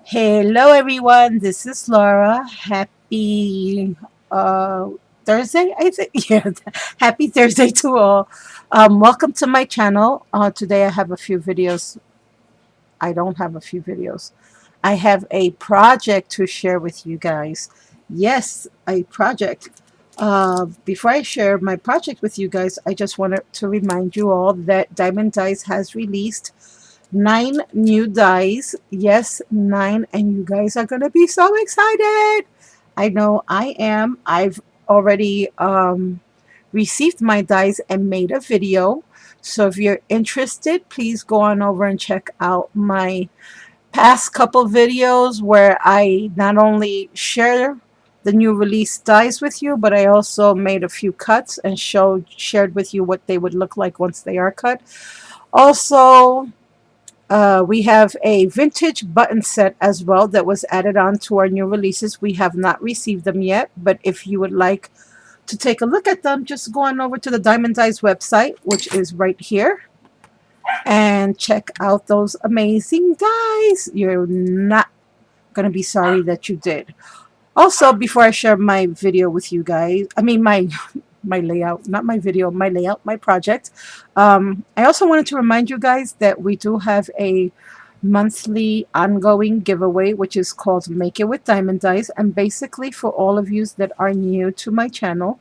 Hello, everyone. This is Laura. Happy uh, Thursday, I think. Yeah, happy Thursday to all. Welcome to my channel. Today, I have a few videos. I don't have a few videos. I have a project to share with you guys. Yes, a project. Before I share my project with you guys, I just wanted to remind you all that Diamond Dice has released 9 new dies. Yes, 9, and you guys are gonna be so excited. I know I am. I've already received my dies and made a video. So if you're interested, please go on over and check out my past couple videos where I not only share the new release dies with you, but I also made a few cuts and shared with you what they would look like once they are cut. Also, we have a vintage button set as well that was added on to our new releases. We have not received them yet, but if you would like to take a look at them, just go on over to the Diamond Dies website, which is right here, and check out those amazing dies. You're not going to be sorry that you did. Also, before I share my video with you guys, my layout, not my video, my layout, my project. I also wanted to remind you guys that we do have a monthly ongoing giveaway, which is called Make It with Diamond Dice. And basically, for all of you that are new to my channel,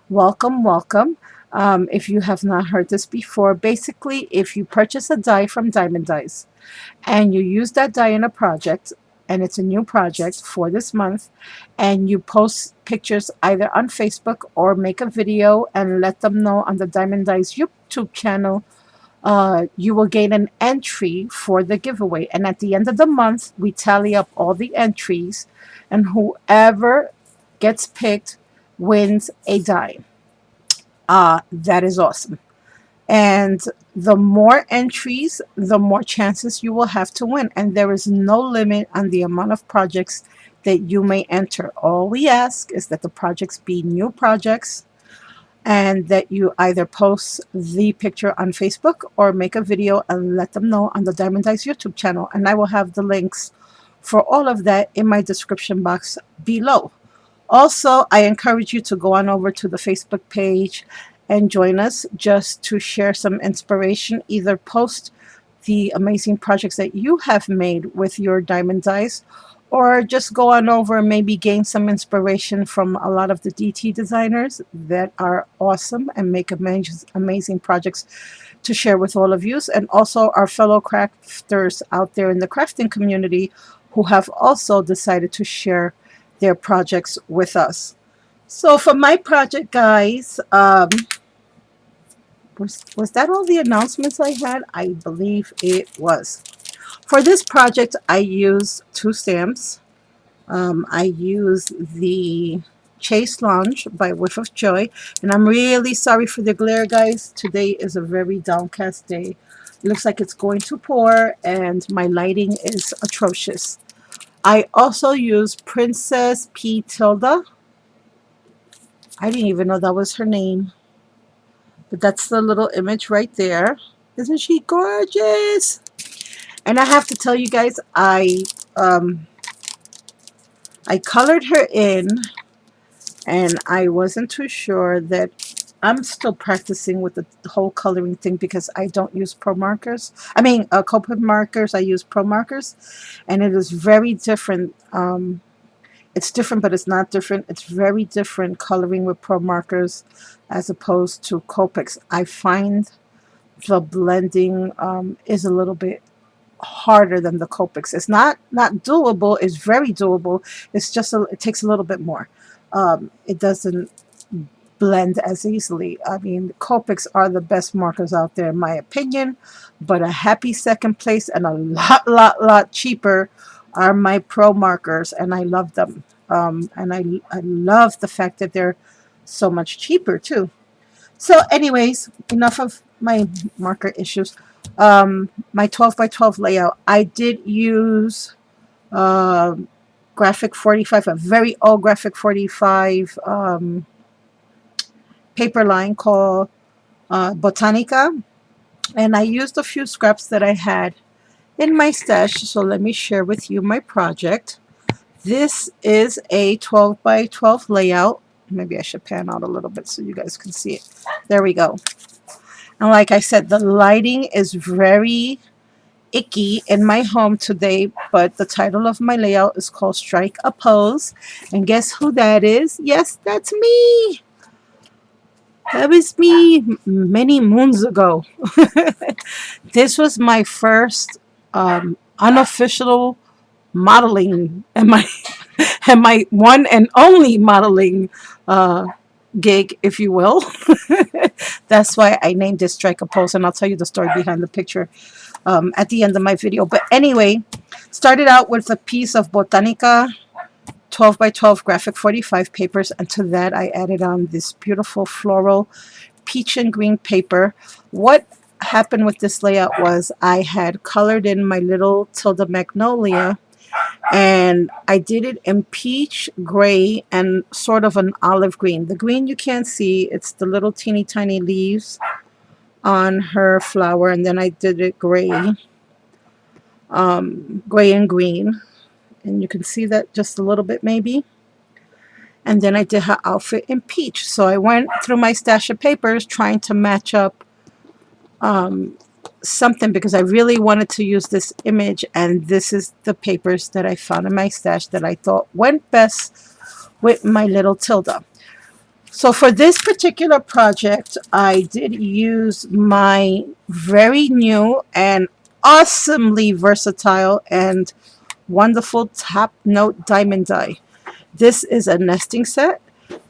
welcome, welcome. If you have not heard this before, basically, if you purchase a die from Diamond Dice and you use that die in a project, and it's a new project for this month, and you post pictures either on Facebook or make a video and let them know on the Diamond Dice YouTube channel, you will gain an entry for the giveaway. And at the end of the month, we tally up all the entries, and whoever gets picked wins a die. That is awesome. And the more entries, the more chances you will have to win. And there is no limit on the amount of projects that you may enter. All we ask is that the projects be new projects and that you either post the picture on Facebook or make a video and let them know on the Diamond Dice YouTube channel. And I will have the links for all of that in my description box below. Also, I encourage you to go on over to the Facebook page and join us just to share some inspiration. Either post the amazing projects that you have made with your diamond dice, or just go on over and maybe gain some inspiration from a lot of the DT designers that are awesome and make amazing projects to share with all of you, and also our fellow crafters out there in the crafting community who have also decided to share their projects with us. So for my project, guys, was that all the announcements I had? I believe it was. For this project, I used 2 stamps. I used the Chase Lounge by Whiff of Joy. And I'm really sorry for the glare, guys. Today is a very downcast day. It looks like it's going to pour, and my lighting is atrocious. I also used Princess P. Tilda. I didn't even know that was her name. But that's the little image right there. Isn't she gorgeous? And I have to tell you guys, I colored her in, and I wasn't too sure that I'm still practicing with the whole coloring thing because I don't use pro markers. Copic markers. I use pro markers, and it is very different. It's different, but it's not different. It's very different coloring with pro markers as opposed to Copics. I find the blending is a little bit harder than the Copics. It's not doable. It's very doable. It's just it takes a little bit more. It doesn't blend as easily. I mean, Copics are the best markers out there in my opinion, but a happy second place and a lot cheaper are my pro markers, and I love them. And I love the fact that they're so much cheaper too. So, anyways, enough of my marker issues. My 12 by 12 layout, I did use uh, graphic 45, a very old graphic 45 paper line called Botanica, and I used a few scraps that I had in my stash. So let me share with you my project. This is a 12 by 12 layout. Maybe I should pan out a little bit so you guys can see it. There we go. And like I said, the lighting is very icky in my home today, but the title of my layout is called Strike a Pose. And guess who that is? Yes, that's me. That was me many moons ago. This was my first unofficial modeling and my one and only modeling uh, gig, if you will. That's why I named it Strike a Pose, and I'll tell you the story behind the picture at the end of my video. But anyway, started out with a piece of Botanica 12 by 12 graphic 45 papers, and to that I added on this beautiful floral peach and green paper. What happened with this layout was I had colored in my little Tilda Magnolia, and I did it in peach, gray, and sort of an olive green. The green you can't see, it's the little teeny tiny leaves on her flower, and then I did it gray, gray and green, and you can see that just a little bit maybe. And then I did her outfit in peach. So I went through my stash of papers trying to match up something, because I really wanted to use this image, and this is the papers that I found in my stash that I thought went best with my little Tilda. So for this particular project, I did use my very new and awesomely versatile and wonderful Top Note diamond die. This is a nesting set.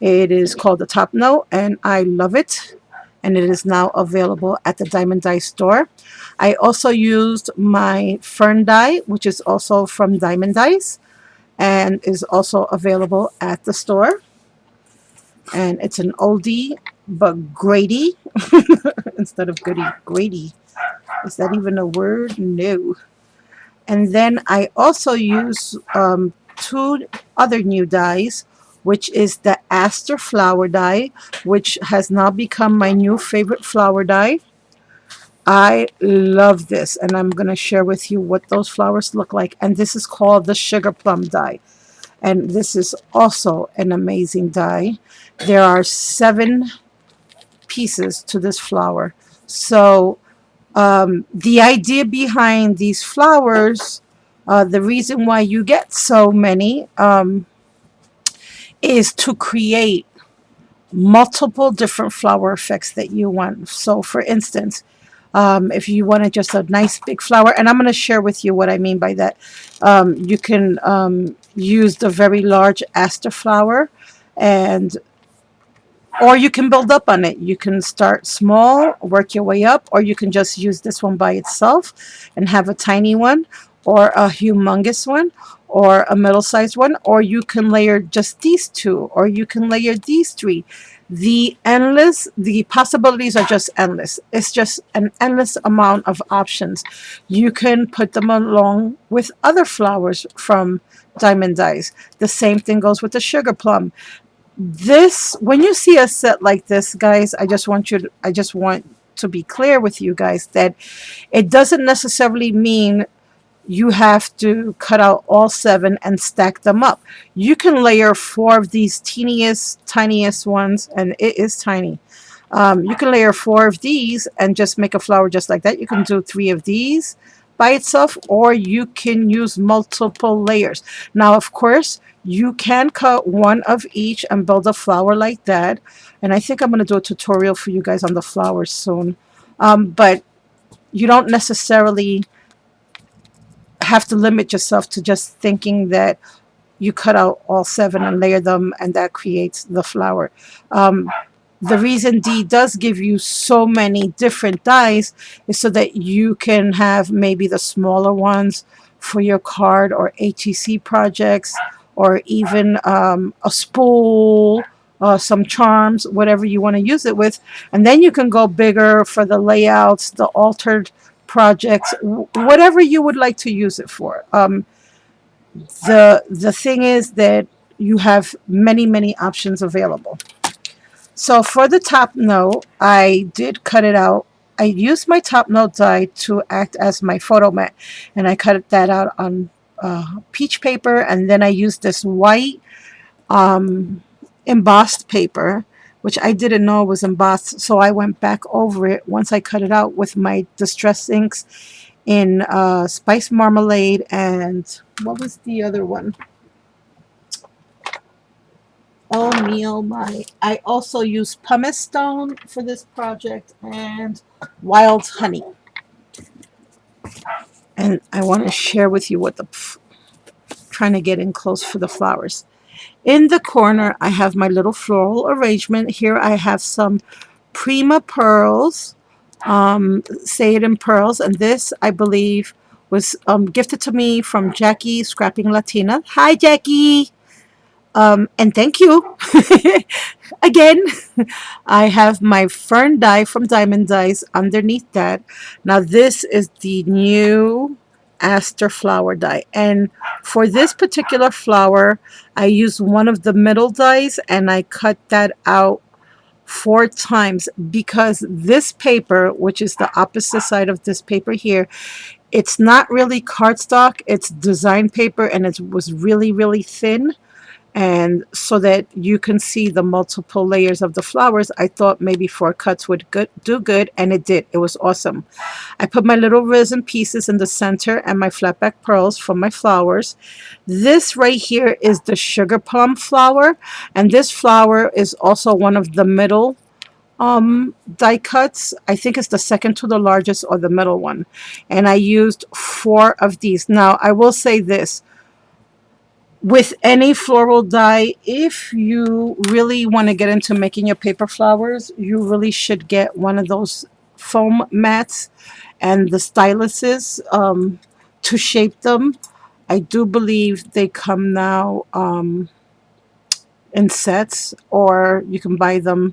It is called the Top Note, and I love it. And it is now available at the Diamond Die store. I also used my fern die, which is also from Diamond Dies, and is also available at the store. And it's an oldie but Grady instead of goodie. Grady. Is that even a word? No. And then I also use two other new dyes, which is the Aster flower dye, which has now become my new favorite flower dye. I love this, and I'm going to share with you what those flowers look like. And this is called the Sugar Plum dye. And this is also an amazing dye. There are 7 pieces to this flower. So the idea behind these flowers, the reason why you get so many, is to create multiple different flower effects that you want. So for instance, if you wanted just a nice big flower, and I'm going to share with you what I mean by that, you can use the very large aster flower, and or you can build up on it. You can start small, work your way up, or you can just use this one by itself and have a tiny one, or a humongous one, or a middle-sized one, or you can layer just these 2, or you can layer these 3. The possibilities are just endless. It's just an endless amount of options. You can put them along with other flowers from Diamond Dyes. The same thing goes with the sugar plum. This, when you see a set like this, guys, I just want to be clear with you guys that it doesn't necessarily mean you have to cut out all 7 and stack them up. You can layer 4 of these tiniest ones, and it is tiny. You can layer 4 of these and just make a flower just like that. You can do 3 of these by itself, or you can use multiple layers. Now, of course, you can cut 1 of each and build a flower like that. And I think I'm going to do a tutorial for you guys on the flowers soon. But you don't necessarily have to limit yourself to just thinking that you cut out all 7 and layer them and that creates the flower. The reason D does give you so many different dyes is so that you can have maybe the smaller ones for your card or ATC projects, or even a spool, some charms, whatever you want to use it with. And then you can go bigger for the layouts, the altered projects, whatever you would like to use it for. The thing is that you have many options available. So for the top note, I did cut it out I used my top note die to act as my photo mat, and I cut that out on peach paper, and then I used this white um, embossed paper, which I didn't know was embossed, so I went back over it once I cut it out with my distress inks in spice marmalade, and what was the other one? Oh me, oh my. I also used pumice stone for this project and wild honey. And I want to share with you what the trying to get in close for the flowers. In the corner, I have my little floral arrangement. Here I have some Prima pearls, say it in pearls, and this I believe was gifted to me from Jackie Scrapping Latina. Hi, Jackie. And thank you again. I have my fern die from Diamond Dies underneath that. Now this is the new aster flower die, and for this particular flower I used one of the middle dies and I cut that out 4 times because this paper, which is the opposite side of this paper here, it's not really cardstock, it's design paper, and it was really really thin, and so that you can see the multiple layers of the flowers, I thought maybe 4 cuts would do good, and it did. It was awesome. I put my little resin pieces in the center and my flat back pearls from my flowers. This right here is the sugar plum flower, and this flower is also one of the middle die cuts. I think it's the second to the largest or the middle one, and I used 4 of these. Now I will say this, with any floral die, if you really want to get into making your paper flowers, you really should get one of those foam mats and the styluses to shape them. I do believe they come now in sets, or you can buy them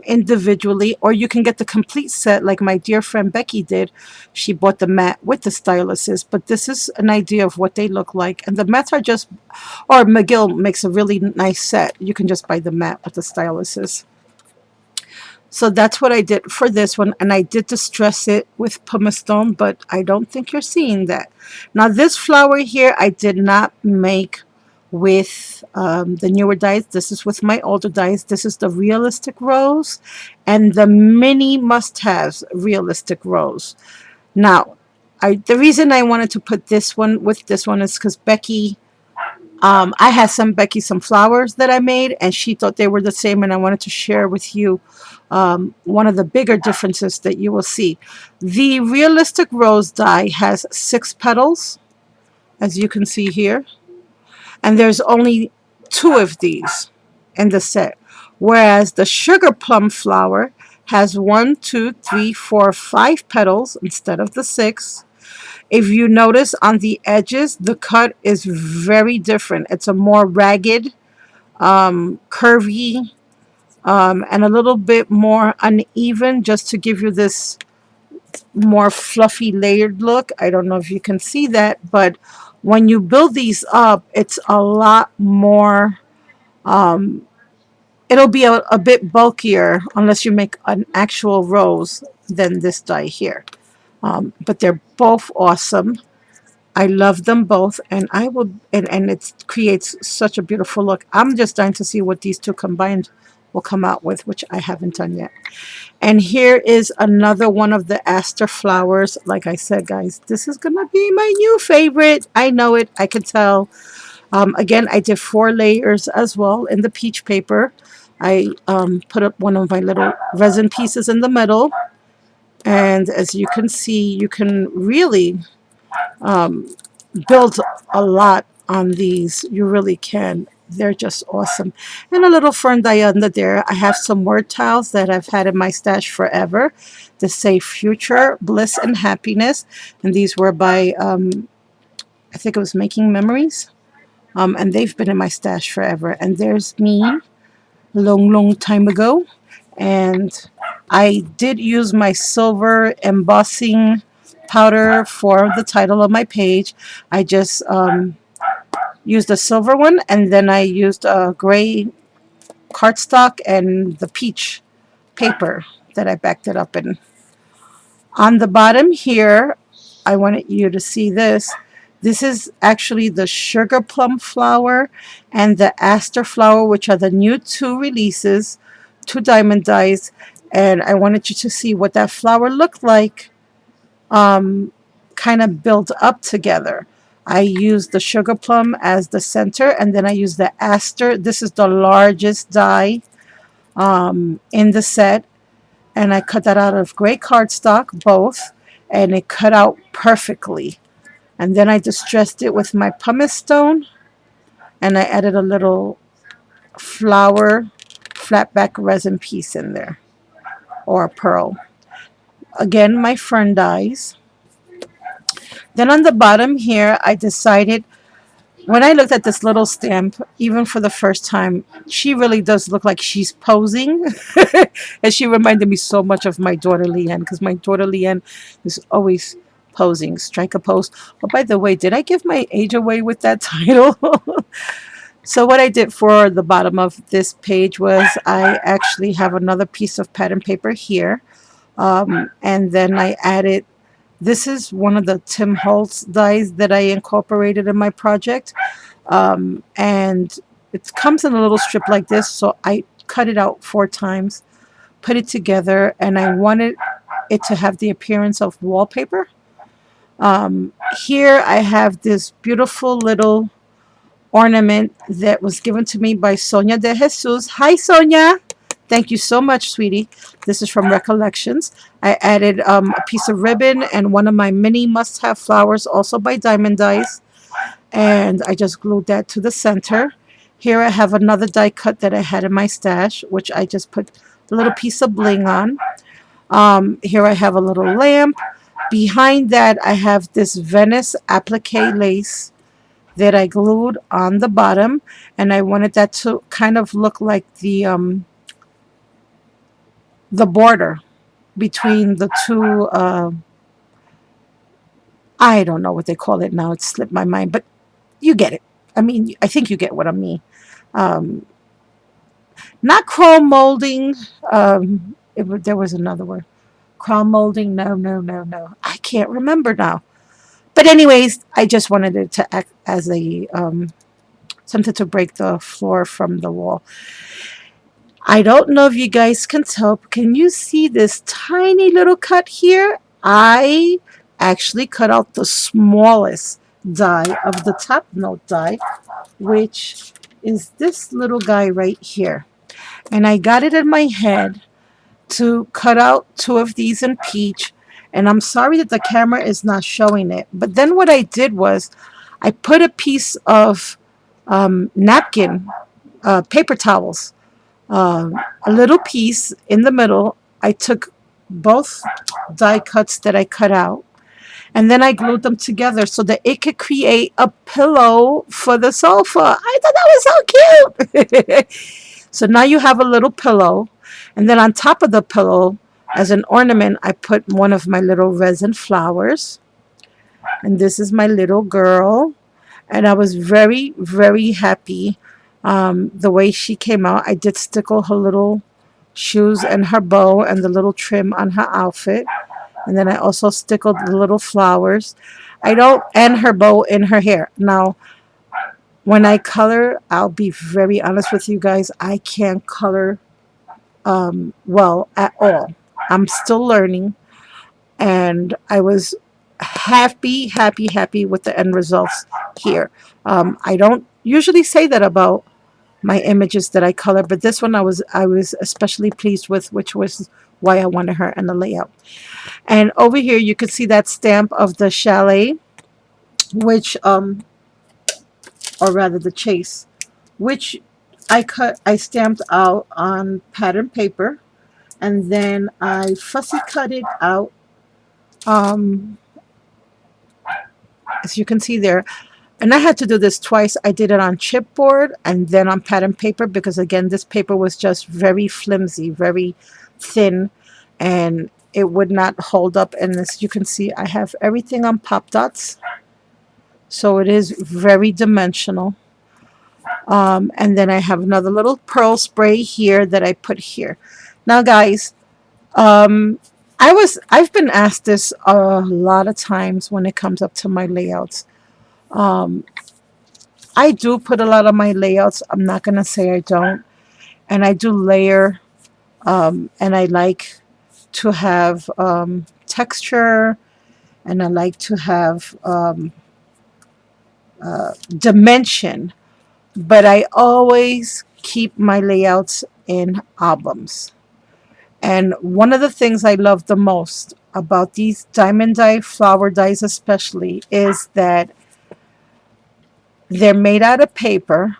individually, or you can get the complete set like my dear friend Becky did. She bought the mat with the styluses, but this is an idea of what they look like, and the mats are just, or McGill makes a really nice set. You can just buy the mat with the styluses. So that's what I did for this one, and I did distress it with pumice stone, but I don't think you're seeing that. Now this flower here I did not make with the newer dies. This is with my older dies. This is the realistic rose and the mini must-haves realistic rose. Now, the reason I wanted to put this one with this one is because Becky, I had some Becky some flowers that I made, and she thought they were the same, and I wanted to share with you one of the bigger differences that you will see. The realistic rose die has 6 petals, as you can see here, and there's only 2 of these in the set, whereas the sugar plum flower has 1, 2, 3, 4, 5 petals instead of the 6. If you notice on the edges, the cut is very different. It's a more ragged, curvy, and a little bit more uneven, just to give you this more fluffy layered look. I don't know if you can see that, but when you build these up, it's a lot more, it'll be a bit bulkier unless you make an actual rose than this die here. But they're both awesome. I love them both, and I will, and it creates such a beautiful look. I'm just dying to see what these two combined will come out with, which I haven't done yet. And here is another one of the aster flowers. Like I said, guys, this is gonna be my new favorite. I know it. I could tell. Again, I did 4 layers as well in the peach paper. I put up one of my little resin pieces in the middle, and as you can see, you can really build a lot on these. You really can. They're just awesome. And a little fern die under there. I have some word tiles that I've had in my stash forever that say future, bliss, and happiness. And these were by, I think it was Making Memories. And they've been in my stash forever. And there's me, long, long time ago. And I did use my silver embossing powder for the title of my page. I just used a silver one, and then I used a gray cardstock and the peach paper that I backed it up in. On the bottom here, I wanted you to see this. This is actually the sugar plum flower and the aster flower, which are the new two releases, two diamond dyes. And I wanted you to see what that flower looked like, um, kind of built up together. I used the sugar plum as the center, and then I used the aster. This is the largest die in the set, and I cut that out of gray cardstock, both, and it cut out perfectly. And then I distressed it with my pumice stone, and I added a little flower flat back resin piece in there, or a pearl. Again, my fern dies. Then on the bottom here, I decided, when I looked at this little stamp, even for the first time, she really does look like she's posing. And she reminded me so much of my daughter Leanne, because my daughter Leanne is always posing, strike a pose. Oh, by the way, did I give my age away with that title? So what I did for the bottom of this page was I actually have another piece of pattern paper here. And then I added, this is one of the Tim Holtz dies that I incorporated in my project. And it comes in a little strip like this, so I cut it out 4 times, put it together, and I wanted it to have the appearance of wallpaper. Here I have this beautiful little ornament that was given to me by Sonia de Jesus. Hi, Sonia. Thank you so much, sweetie. This is from Recollections. I added a piece of ribbon and one of my mini must-have flowers, also by Diamond Dies. And I just glued that to the center. Here I have another die cut that I had in my stash, which I just put a little piece of bling on. Here I have a little lamp. Behind that, I have this Venice applique lace that I glued on the bottom, and I wanted that to kind of look like the border between the two. I don't know what they call it now; it slipped my mind, but you get it. I mean, I think you get what I mean. Um, Not chrome molding. There was another word. Chrome molding. No, no, no, no. I can't remember now. But anyways, I just wanted it to act as a something to break the floor from the wall. I don't know if you guys can tell. But can you see this tiny little cut here? I actually cut out the smallest die of the top note die, which is this little guy right here. And I got it in my head to cut out 2 of these in peach. And I'm sorry that the camera is not showing it. But then what I did was I put a piece of napkin, paper towels, a little piece in the middle. I took both die cuts that I cut out, and then I glued them together so that it could create a pillow for the sofa. I thought that was so cute. So now you have a little pillow, and then on top of the pillow, as an ornament, I put one of my little resin flowers. And this is my little girl. And I was very, very happy the way she came out. I did stickle her little shoes and her bow and the little trim on her outfit. And then I also stickled the little flowers. I don't, and her bow in her hair. Now, when I color, I'll be very honest with you guys, I can't color well at all. I'm still learning, and I was happy, happy, happy with the end results here. I don't usually say that about my images that I color, but this one I was especially pleased with, which was why I wanted her in the layout. And over here you can see that stamp of the chalet, which or rather the chase, which I stamped out on pattern paper, and then I fussy cut it out. Um, as you can see there, and I had to do this twice. I did it on chipboard and then on pattern paper, because again, this paper was just very flimsy, very thin, and it would not hold up. And as you can see, I have everything on pop dots, so it is very dimensional. And then I have another little pearl spray here that I put here. Now guys, um, I've been asked this a lot of times when it comes up to my layouts. Um, I do put a lot of my layouts. I'm not gonna say I don't, and I do layer. And I like to have texture, and I like to have dimension. But I always keep my layouts in albums. And one of the things I love the most about these diamond dye flower dyes, especially, is that they're made out of paper.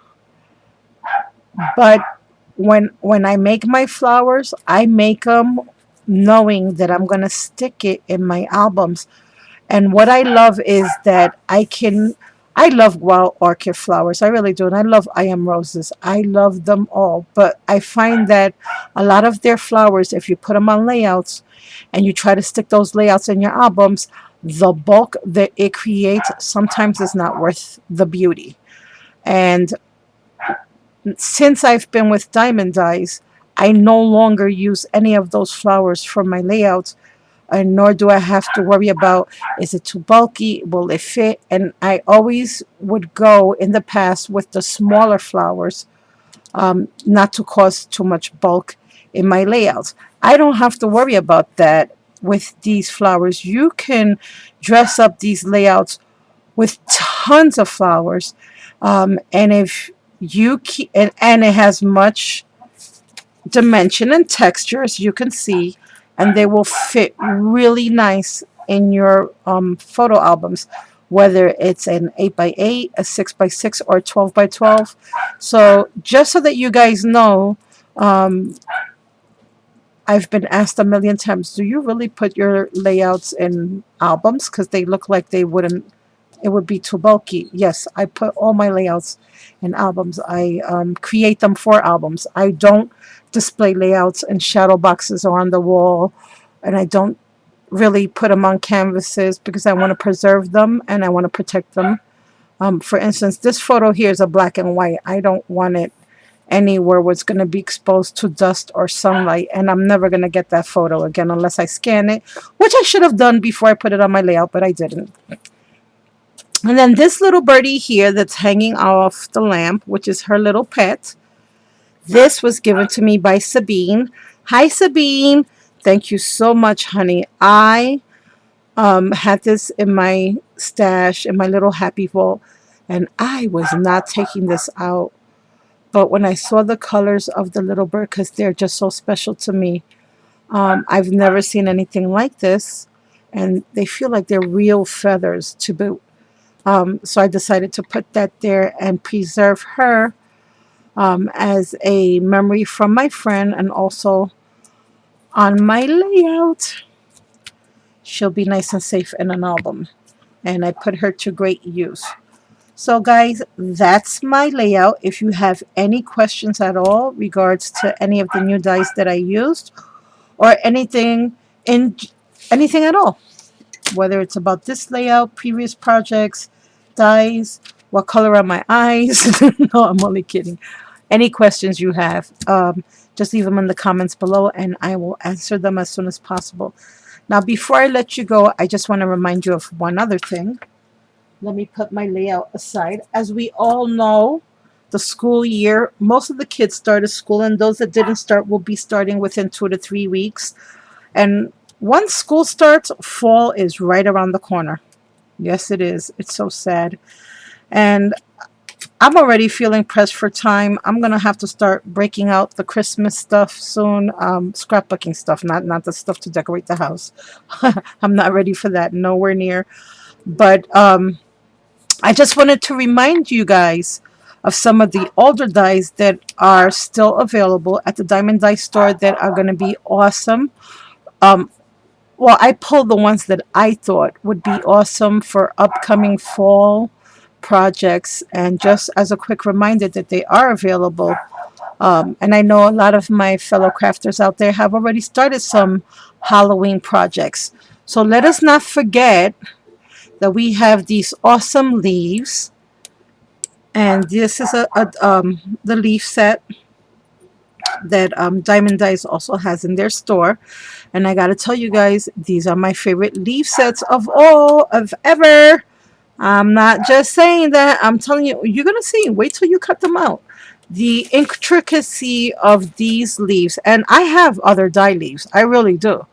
But when I make my flowers, I make them knowing that I'm gonna stick it in my albums. And what I love is that I love wild orchid flowers. I really do. And I love I am roses. I love them all. But I find that a lot of their flowers, if you put them on layouts and you try to stick those layouts in your albums, the bulk that it creates sometimes is not worth the beauty. And since I've been with Diamond Dyes, I no longer use any of those flowers for my layouts, and nor do I have to worry about, is it too bulky? Will it fit? And I always would go in the past with the smaller flowers, not to cause too much bulk in my layouts. I don't have to worry about that with these flowers. You can dress up these layouts with tons of flowers, and if you keep and it has much dimension and texture, as you can see, and they will fit really nice in your photo albums, whether it's an 8x8, a 6x6, or 12x12. So just so that you guys know, um, I've been asked a million times, do you really put your layouts in albums? Because they look like they wouldn't, it would be too bulky. Yes, I put all my layouts in albums. I create them for albums. I don't display layouts in shadow boxes or on the wall, and I don't really put them on canvases because I want to preserve them and I want to protect them. For instance, this photo here is a black and white. I don't want it anywhere where it's going to be exposed to dust or sunlight, and I'm never going to get that photo again unless I scan it, which I should have done before I put it on my layout, but I didn't. And then this little birdie here that's hanging off the lamp, which is her little pet, this was given to me by Sabine. Hi, Sabine. Thank you so much, honey. I had this in my stash, in my little happy vault, and I was not taking this out. But when I saw the colors of the little bird, because they're just so special to me, I've never seen anything like this. And they feel like they're real feathers to boot. So I decided to put that there and preserve her as a memory from my friend, and also on my layout. She'll be nice and safe in an album. And I put her to great use. So guys, that's my layout. If you have any questions at all regards to any of the new dies that I used, or in anything at all, whether it's about this layout, previous projects, dies, what color are my eyes? No, I'm only kidding. Any questions you have, just leave them in the comments below and I will answer them as soon as possible. Now, before I let you go, I just want to remind you of one other thing. Let me put my layout aside. As we all know, the school year, most of the kids started school, and those that didn't start will be starting within 2 to 3 weeks. And once school starts, fall is right around the corner. Yes, it is. It's so sad. And I'm already feeling pressed for time. I'm gonna have to start breaking out the Christmas stuff soon. Scrapbooking stuff, not the stuff to decorate the house. I'm not ready for that. Nowhere near. But I just wanted to remind you guys of some of the older dies that are still available at the Diamond Dye store that are going to be awesome. Um, well, I pulled the ones that I thought would be awesome for upcoming fall projects. And just as a quick reminder that they are available. And I know a lot of my fellow crafters out there have already started some Halloween projects. So let us not forget that we have these awesome leaves, and this is the leaf set. that Diamond Dice also has in their store. And I gotta tell you guys, these are my favorite leaf sets of all of ever. I'm not just saying that. I'm telling you, you're gonna see. Wait till you cut them out. The intricacy of these leaves, and I have other dye leaves. I really do,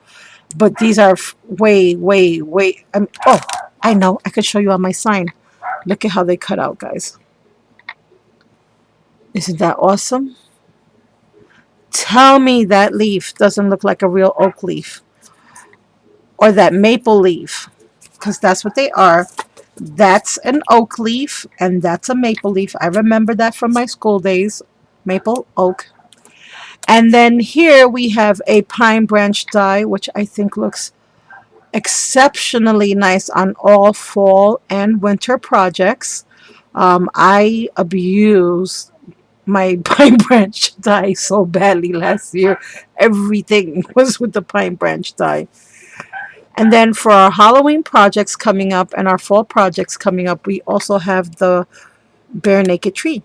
but these are way, way, way. Oh, I know. I could show you on my sign. Look at how they cut out, guys. Isn't that awesome? Tell me that leaf doesn't look like a real oak leaf or that maple leaf, because that's what they are. That's an oak leaf and that's a maple leaf. I remember that from my school days. Maple, oak. And then here we have a pine branch die, which I think looks exceptionally nice on all fall and winter projects. I abused my pine branch die so badly last year. Everything was with the pine branch die. And then for our Halloween projects coming up and our fall projects coming up, we also have the bare naked tree.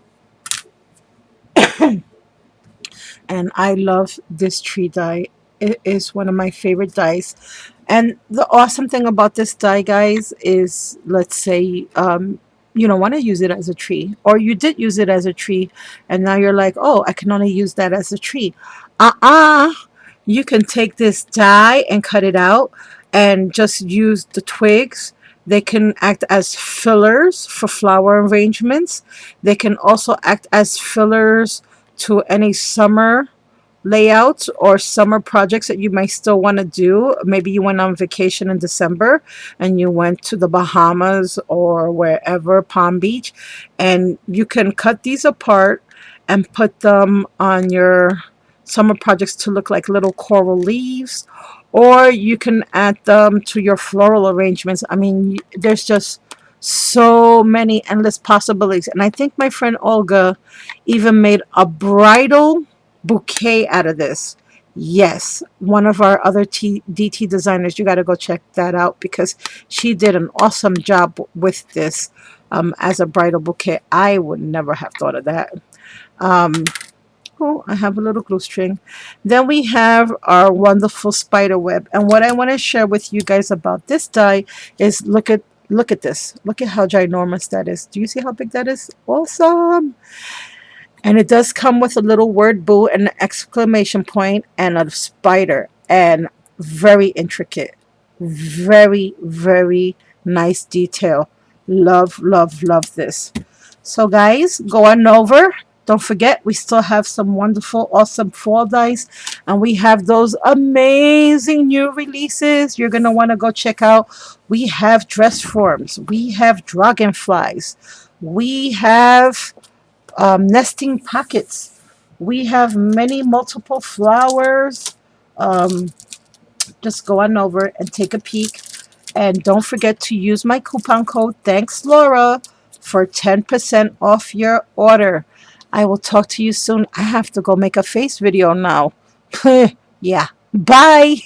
And I love this tree die. It is one of my favorite dies. And the awesome thing about this die, guys, is let's say you don't want to use it as a tree, or you did use it as a tree, and now you're like, oh, I can only use that as a tree. You can take this die and cut it out and just use the twigs. They can act as fillers for flower arrangements. They can also act as fillers to any summer layouts or summer projects that you might still want to do. Maybe you went on vacation in December and you went to the Bahamas or wherever, Palm Beach, and you can cut these apart and put them on your summer projects to look like little coral leaves, or you can add them to your floral arrangements. I mean, there's just so many endless possibilities. And I think my friend Olga even made a bridal bouquet out of this. Yes, one of our other DT designers, you got to go check that out because she did an awesome job with this as a bridal bouquet. I would never have thought of that. Um, Oh, I have a little glue string. Then we have our wonderful spider web. And what I want to share with you guys about this die is look at this. Look at how ginormous that is. Do you see how big that is? Awesome. And it does come with a little word boo and an exclamation point and a spider. And very intricate. Very, very nice detail. Love, love, love this. So guys, go on over. Don't forget, we still have some wonderful, awesome fall dice. And we have those amazing new releases you're going to want to go check out. We have dress forms. We have dragonflies. We have nesting pockets. We have many multiple flowers. Um, just go on over and take a peek. And don't forget to use my coupon code, Thanks Laura, for 10% off your order. I will talk to you soon. I have to go make a face video now. Yeah. Bye.